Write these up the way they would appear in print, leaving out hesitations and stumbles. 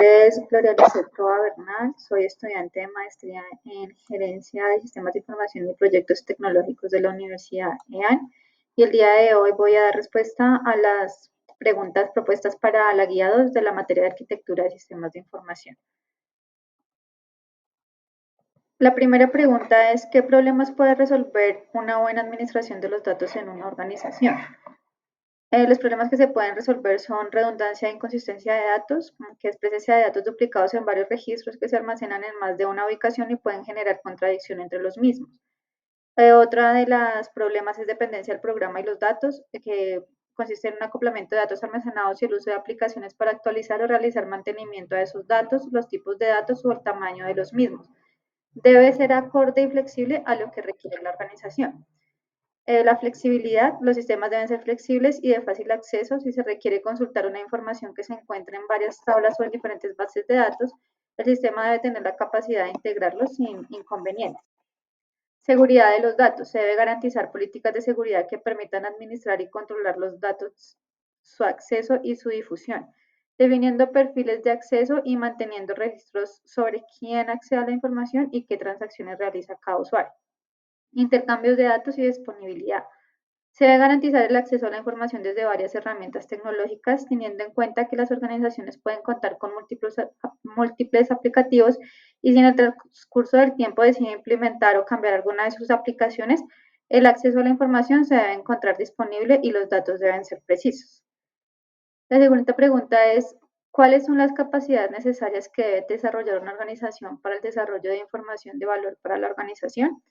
nombre es Gloria Lizeth Roa Bernal, soy estudiante de maestría en Gerencia de Sistemas de Información y Proyectos Tecnológicos de la Universidad EAN y el día de hoy voy a dar respuesta a las preguntas propuestas para la guía 2 de la materia de Arquitectura de Sistemas de Información. La primera pregunta es, ¿qué problemas puede resolver una buena administración de los datos en una organización? Los problemas que se pueden resolver son redundancia e inconsistencia de datos, que es presencia de datos duplicados en varios registros que se almacenan en más de una ubicación y pueden generar contradicción entre los mismos. Otra de los problemas es dependencia del programa y los datos, que consiste en un acoplamiento de datos almacenados y el uso de aplicaciones para actualizar o realizar mantenimiento de esos datos, los tipos de datos o el tamaño de los mismos. Debe ser acorde y flexible a lo que requiere la organización. La flexibilidad, los sistemas deben ser flexibles y de fácil acceso. Si se requiere consultar una información que se encuentre en varias tablas o en diferentes bases de datos, el sistema debe tener la capacidad de integrarlos sin inconvenientes. Seguridad de los datos. Se debe garantizar políticas de seguridad que permitan administrar y controlar los datos, su acceso y su difusión, definiendo perfiles de acceso y manteniendo registros sobre quién accede a la información y qué transacciones realiza cada usuario. Intercambios de datos y disponibilidad. Se debe garantizar el acceso a la información desde varias herramientas tecnológicas, teniendo en cuenta que las organizaciones pueden contar con múltiples aplicativos y si en el transcurso del tiempo deciden implementar o cambiar alguna de sus aplicaciones, el acceso a la información se debe encontrar disponible y los datos deben ser precisos. La segunda pregunta es, ¿cuáles son las capacidades necesarias que debe desarrollar una organización para el desarrollo de información de valor para la organización?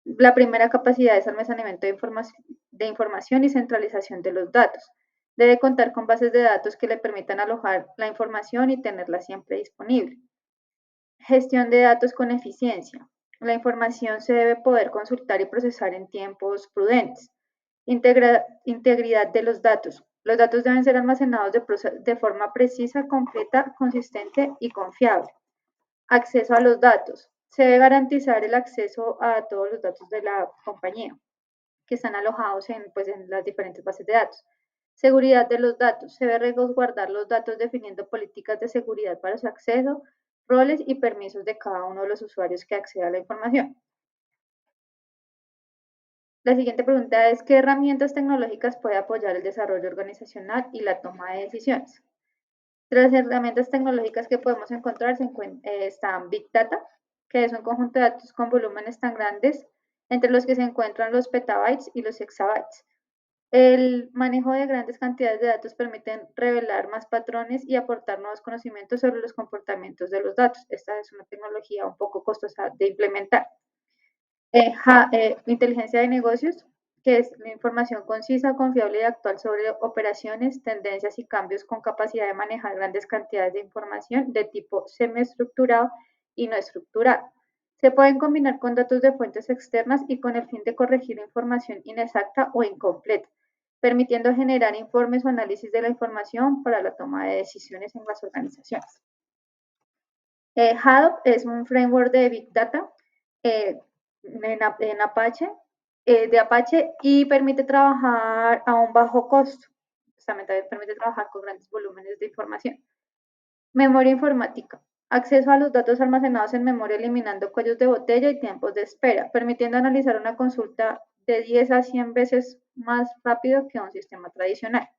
La primera capacidad es almacenamiento de información y centralización de los datos. Debe contar con bases de datos que le permitan alojar la información y tenerla siempre disponible. Gestión de datos con eficiencia. La información se debe poder consultar y procesar en tiempos prudentes. Integridad de los datos. Los datos deben ser almacenados de forma precisa, completa, consistente y confiable. Acceso a los datos. Se debe garantizar el acceso a todos los datos de la compañía que están alojados en las diferentes bases de datos. Seguridad de los datos. Se debe resguardar los datos definiendo políticas de seguridad para su acceso, roles y permisos de cada uno de los usuarios que accede a la información. La siguiente pregunta es, ¿qué herramientas tecnológicas puede apoyar el desarrollo organizacional y la toma de decisiones? Entre las herramientas tecnológicas que podemos encontrar están Big Data, que es un conjunto de datos con volúmenes tan grandes, entre los que se encuentran los petabytes y los exabytes. El manejo de grandes cantidades de datos permite revelar más patrones y aportar nuevos conocimientos sobre los comportamientos de los datos. Esta es una tecnología un poco costosa de implementar. Inteligencia de negocios, que es la información concisa, confiable y actual sobre operaciones, tendencias y cambios con capacidad de manejar grandes cantidades de información de tipo semiestructurado y no estructurado. Se pueden combinar con datos de fuentes externas y con el fin de corregir información inexacta o incompleta, permitiendo generar informes o análisis de la información para la toma de decisiones en las organizaciones. Hadoop es un framework de Big Data eh, en Apache, de Apache y permite trabajar a un bajo costo. También permite trabajar con grandes volúmenes de información. Memoria informática. Acceso a los datos almacenados en memoria eliminando cuellos de botella y tiempos de espera, permitiendo analizar una consulta de 10 a 100 veces más rápido que un sistema tradicional.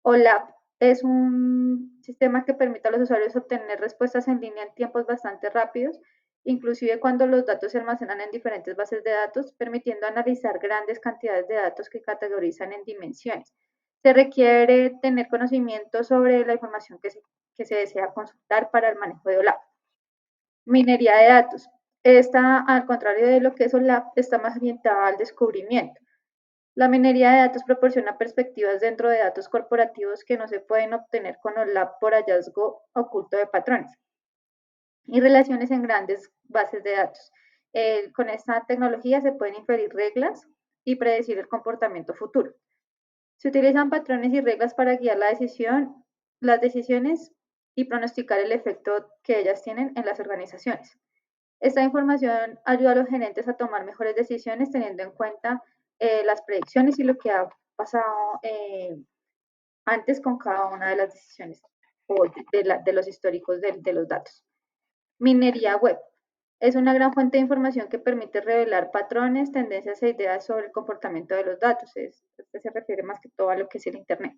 OLAP es un sistema que permite a los usuarios obtener respuestas en línea en tiempos bastante rápidos, inclusive cuando los datos se almacenan en diferentes bases de datos, permitiendo analizar grandes cantidades de datos que categorizan en dimensiones. Se requiere tener conocimiento sobre la información que se desea consultar para el manejo de OLAP. Minería de datos. Esta, al contrario de lo que es OLAP, está más orientada al descubrimiento. La minería de datos proporciona perspectivas dentro de datos corporativos que no se pueden obtener con OLAP por hallazgo oculto de patrones y relaciones en grandes bases de datos. Con esta tecnología se pueden inferir reglas y predecir el comportamiento futuro. Se utilizan patrones y reglas para guiar las decisiones y pronosticar el efecto que ellas tienen en las organizaciones. Esta información ayuda a los gerentes a tomar mejores decisiones teniendo en cuenta las predicciones y lo que ha pasado antes con cada una de las decisiones. o de los históricos de los datos. Minería web. Es una gran fuente de información que permite revelar patrones, tendencias e ideas sobre el comportamiento de los datos. Este se refiere más que todo a lo que es el Internet.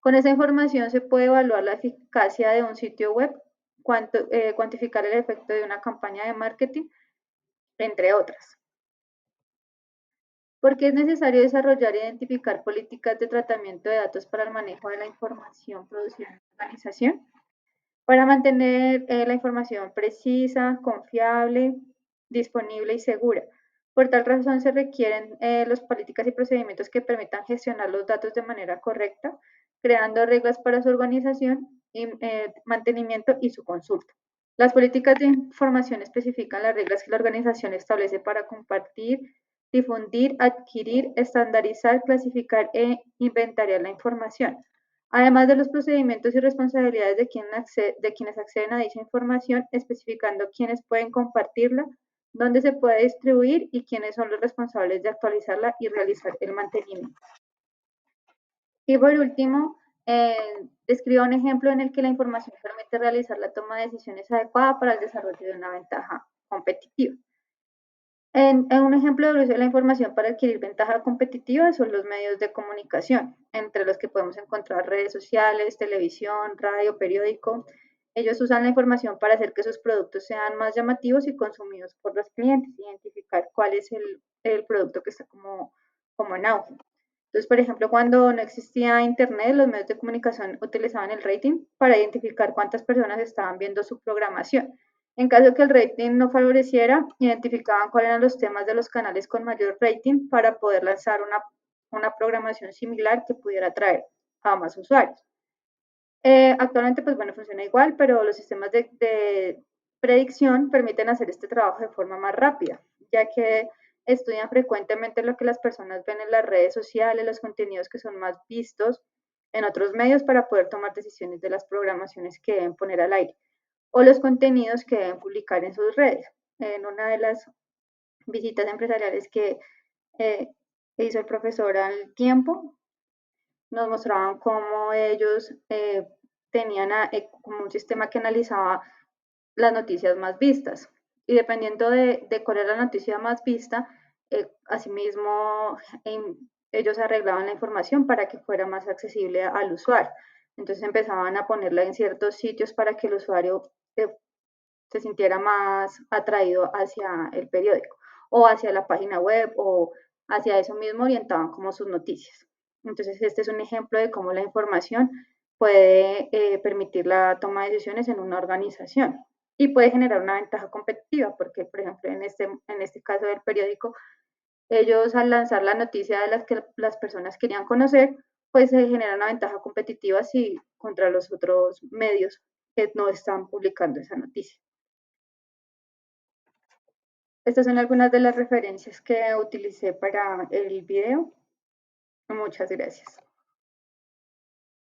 Con esa información se puede evaluar la eficacia de un sitio web, cuantificar el efecto de una campaña de marketing, entre otras. ¿Por qué es necesario desarrollar e identificar políticas de tratamiento de datos para el manejo de la información producida en la organización? Para mantener la información precisa, confiable, disponible y segura. Por tal razón se requieren las políticas y procedimientos que permitan gestionar los datos de manera correcta, creando reglas para su organización y mantenimiento y su consulta. Las políticas de información especifican las reglas que la organización establece para compartir, difundir, adquirir, estandarizar, clasificar e inventariar la información. Además de los procedimientos y responsabilidades de quienes acceden a dicha información, especificando quiénes pueden compartirla, dónde se puede distribuir y quiénes son los responsables de actualizarla y realizar el mantenimiento. Y por último, eh, describa un ejemplo en el que la información permite realizar la toma de decisiones adecuada para el desarrollo de una ventaja competitiva. En un ejemplo de uso de la información para adquirir ventaja competitiva son los medios de comunicación, entre los que podemos encontrar redes sociales, televisión, radio, periódico. Ellos usan la información para hacer que sus productos sean más llamativos y consumidos por los clientes, identificar cuál es el producto que está como en auge. Entonces, por ejemplo, cuando no existía Internet, los medios de comunicación utilizaban el rating para identificar cuántas personas estaban viendo su programación. En caso de que el rating no favoreciera, identificaban cuáles eran los temas de los canales con mayor rating para poder lanzar una programación similar que pudiera atraer a más usuarios. Actualmente, pues bueno, funciona igual, pero los sistemas de predicción permiten hacer este trabajo de forma más rápida, ya que estudian frecuentemente lo que las personas ven en las redes sociales, los contenidos que son más vistos en otros medios para poder tomar decisiones de las programaciones que deben poner al aire o los contenidos que deben publicar en sus redes. En una de las visitas empresariales eh, que hizo el profesor al tiempo, nos mostraban cómo ellos tenían como un sistema que analizaba las noticias más vistas. Y dependiendo de cuál era la noticia más vista, asimismo ellos arreglaban la información para que fuera más accesible al usuario. Entonces empezaban a ponerla en ciertos sitios para que el usuario se sintiera más atraído hacia el periódico o hacia la página web o hacia eso mismo orientaban como sus noticias. Entonces, este es un ejemplo de cómo la información puede permitir la toma de decisiones en una organización y puede generar una ventaja competitiva, porque, por ejemplo, en este caso del periódico, ellos al lanzar la noticia de las que las personas querían conocer, pues se genera una ventaja competitiva si contra los otros medios que no están publicando esa noticia. Estas son algunas de las referencias que utilicé para el video. Muchas gracias.